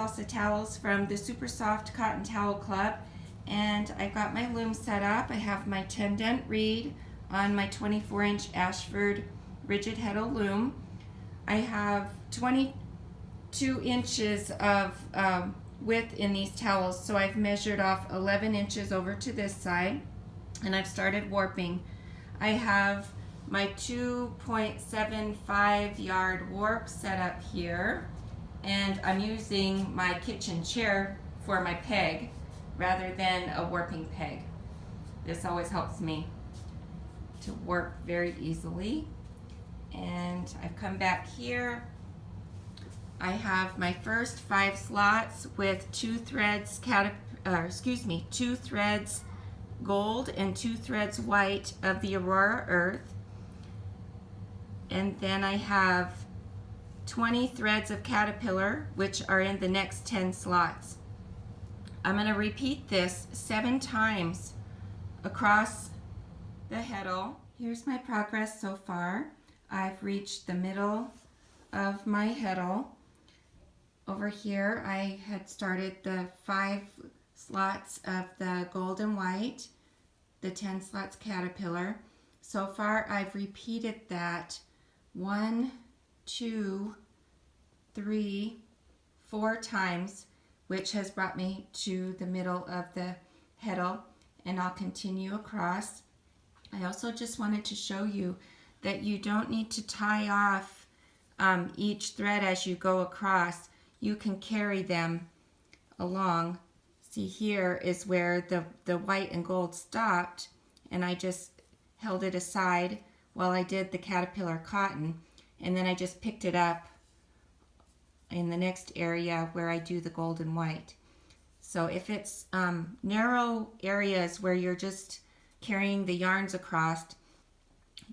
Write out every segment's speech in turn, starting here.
Salsa towels from the Super Soft Cotton Towel Club, and I've got my loom set up. I have my 10 dent reed on my 24-inch Ashford rigid heddle loom. I have 22 inches of width in these towels, so I've measured off 11 inches over to this side, and I've started warping. I have my 2.75 yard warp set up here, and I'm using my kitchen chair for my peg rather than a warping peg. This always helps me to warp very easily. And I've come back here. I have my first 5 slots with 2 threads gold and 2 threads white of the Aurora Earth. And then I have 20 threads of caterpillar, which are in the next 10 slots. I'm going to repeat this 7 times across the heddle. Here's my progress so far. I've reached the middle of my heddle. Over here I had started the 5 slots of the gold and white, the 10 slots caterpillar. So far I've repeated that 1, 2, 3, 4 times, which has brought me to the middle of the heddle, and I'll continue across. I also just wanted to show you that you don't need to tie off each thread as you go across. You can carry them along. See, here is where the white and gold stopped, and I just held it aside while I did the caterpillar cotton, and then I just picked it up in the next area where I do the gold and white. So if it's narrow areas where you're just carrying the yarns across,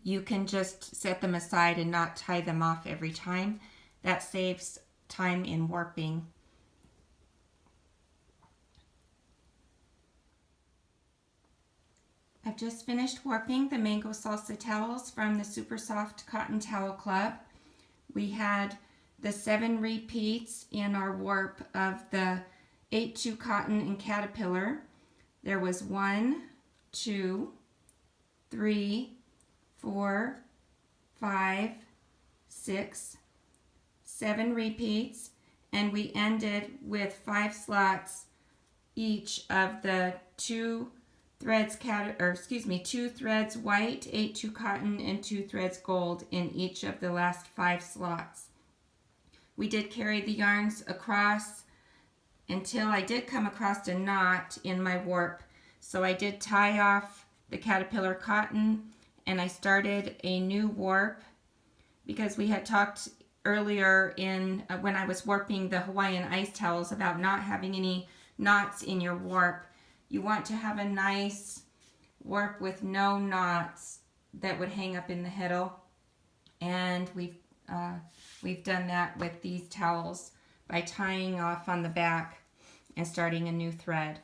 you can just set them aside and not tie them off every time. That saves time in warping. I've just finished warping the Mango Salsa towels from the Super Soft Cotton Towel Club. We had the 7 repeats in our warp of the 8-2 cotton and caterpillar. There was 1, 2, 3, 4, 5, 6, 7 repeats, and we ended with 5 slots each of the 2 threads 2 threads white, 8-2 cotton, and 2 threads gold in each of the last 5 slots. We did carry the yarns across until I did come across a knot in my warp. So I did tie off the caterpillar cotton, and I started a new warp because we had talked earlier in when I was warping the Hawaiian ice towels about not having any knots in your warp. You want to have a nice warp with no knots that would hang up in the heddle, and we've done that with these towels by tying off on the back and starting a new thread.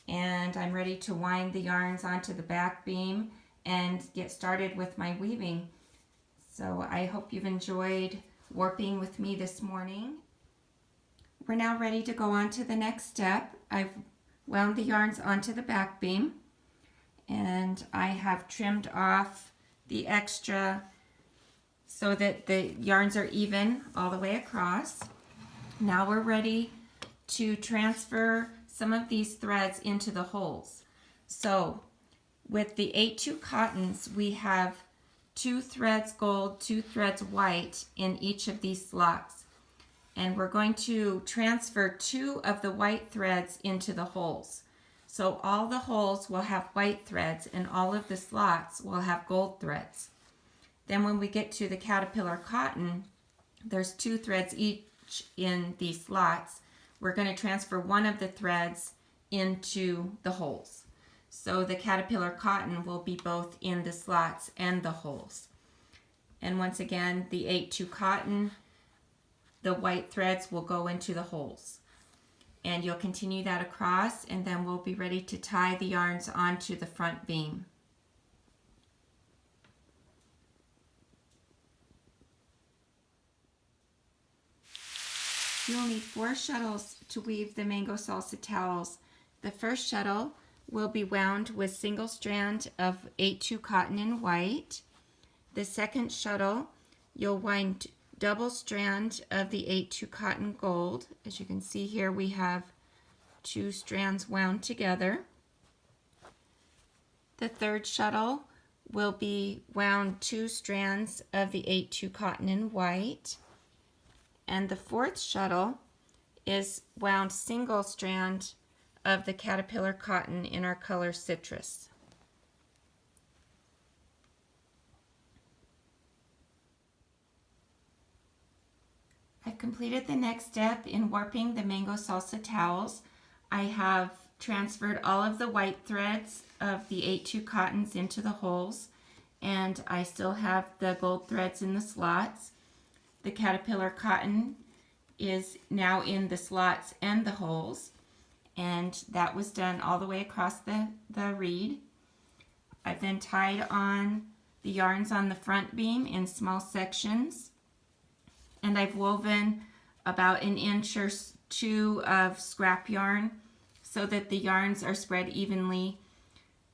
And I'm ready to wind the yarns onto the back beam and get started with my weaving. So I hope you've enjoyed warping with me this morning. We're now ready to go on to the next step. I've wound the yarns onto the back beam, and I have trimmed off the extra so that the yarns are even all the way across. Now we're ready to transfer some of these threads into the holes. So with the 8-2 cottons, we have 2 threads gold, 2 threads white in each of these slots. And we're going to transfer 2 of the white threads into the holes. So all the holes will have white threads and all of the slots will have gold threads. Then when we get to the caterpillar cotton, there's 2 threads each in these slots. We're going to transfer 1 of the threads into the holes. So the caterpillar cotton will be both in the slots and the holes. And once again, the 8-2 cotton, the white threads will go into the holes. And you'll continue that across, and then we'll be ready to tie the yarns onto the front beam. You'll need 4 shuttles to weave the mango salsa towels. The first shuttle will be wound with single strand of 8-2 cotton in white. The second shuttle, you'll wind double strand of the 8-2 cotton gold. As you can see here, we have 2 strands wound together. The third shuttle will be wound 2 strands of the 8-2 cotton in white. And the fourth shuttle is wound single strand of the caterpillar cotton in our color citrus. I've completed the next step in warping the mango salsa towels. I have transferred all of the white threads of the 8-2 cottons into the holes, and I still have the gold threads in the slots. The caterpillar cotton is now in the slots and the holes, and that was done all the way across the reed. I've then tied on the yarns on the front beam in small sections, and I've woven about 1 inch or 2 of scrap yarn so that the yarns are spread evenly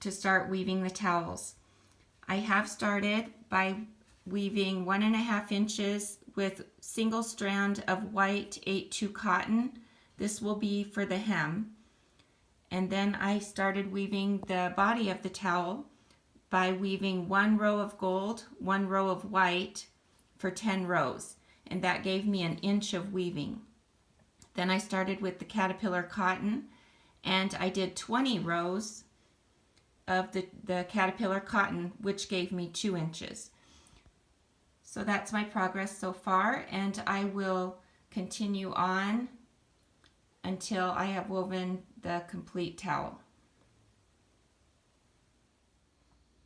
to start weaving the towels. I have started by weaving 1.5 inches with single strand of white 8-2 cotton. This will be for the hem. And then I started weaving the body of the towel by weaving 1 row of gold, 1 row of white for 10 rows. And that gave me 1 inch of weaving. Then I started with the caterpillar cotton, and I did 20 rows of the caterpillar cotton, which gave me 2 inches. So that's my progress so far, and I will continue on until I have woven the complete towel.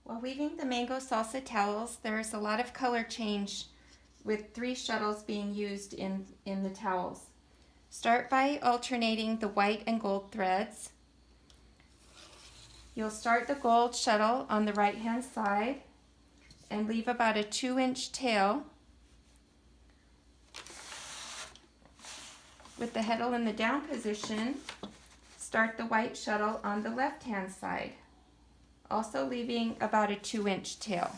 While weaving the mango salsa towels, there's a lot of color change with 3 shuttles being used in the towels. Start by alternating the white and gold threads. You'll start the gold shuttle on the right hand side and leave about a 2-inch tail with the heddle in the down position. Start the white shuttle on the left hand side, also leaving about a 2-inch tail.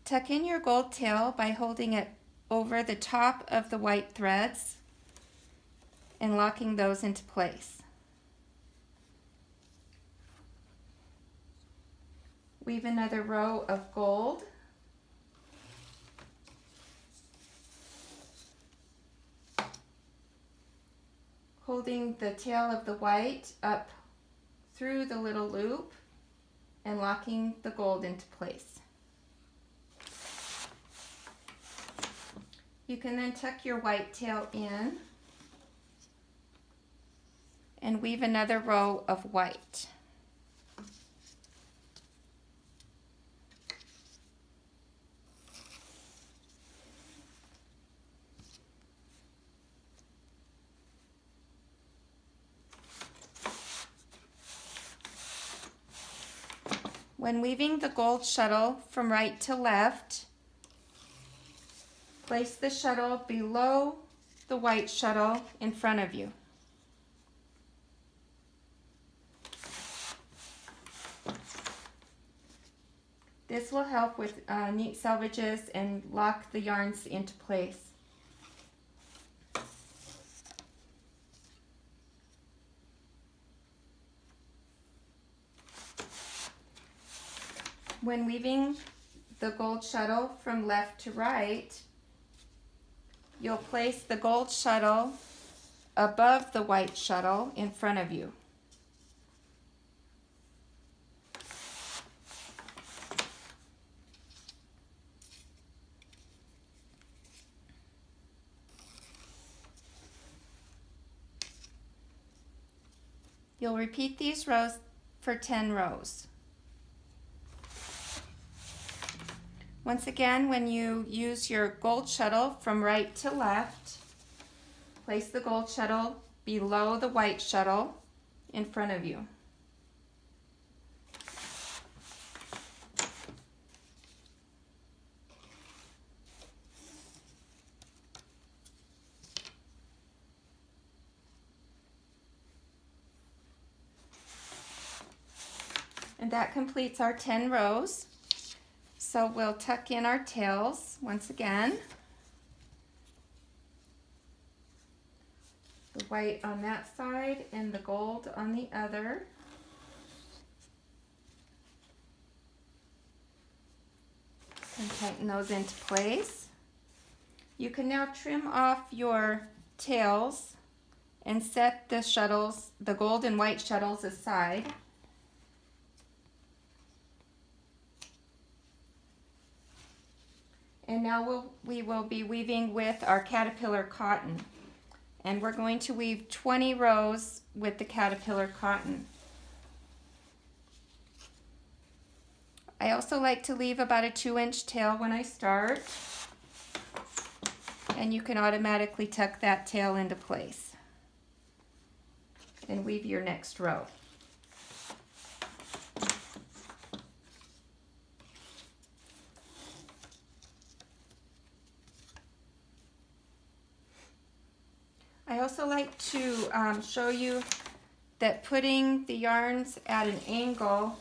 Tuck in your gold tail by holding it over the top of the white threads and locking those into place. Weave another row of gold. Holding the tail of the white up through the little loop and locking the gold into place. You can then tuck your white tail in and weave another row of white. When weaving the gold shuttle from right to left, place the shuttle below the white shuttle in front of you. This will help with neat selvages and lock the yarns into place. When weaving the gold shuttle from left to right, you'll place the gold shuttle above the white shuttle in front of you. You'll repeat these rows for 10 rows. Once again, when you use your gold shuttle from right to left, place the gold shuttle below the white shuttle in front of you. And that completes our 10 rows. So we'll tuck in our tails once again. The white on that side and the gold on the other. And tighten those into place. You can now trim off your tails and set the shuttles, the gold and white shuttles, aside. And now we will be weaving with our caterpillar cotton. And we're going to weave 20 rows with the caterpillar cotton. I also like to leave about a 2-inch tail when I start. And you can automatically tuck that tail into place. And weave your next row. I also like to show you that putting the yarns at an angle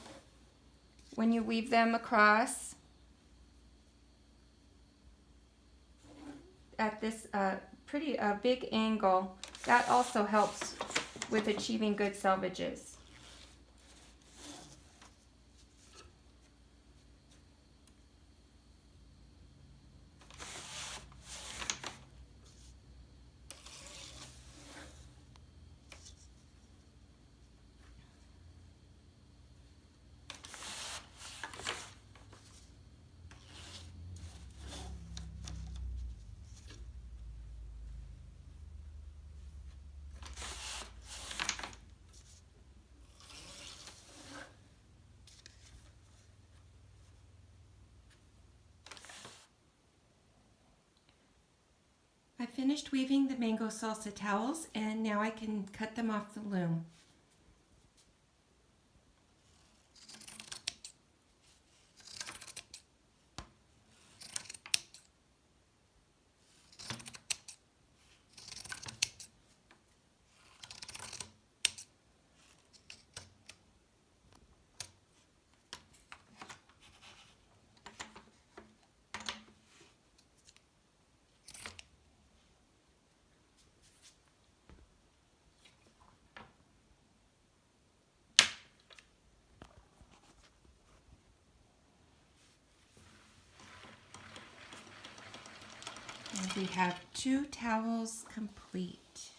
when you weave them across at this pretty big angle, that also helps with achieving good selvages. I finished weaving the mango salsa towels and now I can cut them off the loom. And we have 2 towels complete.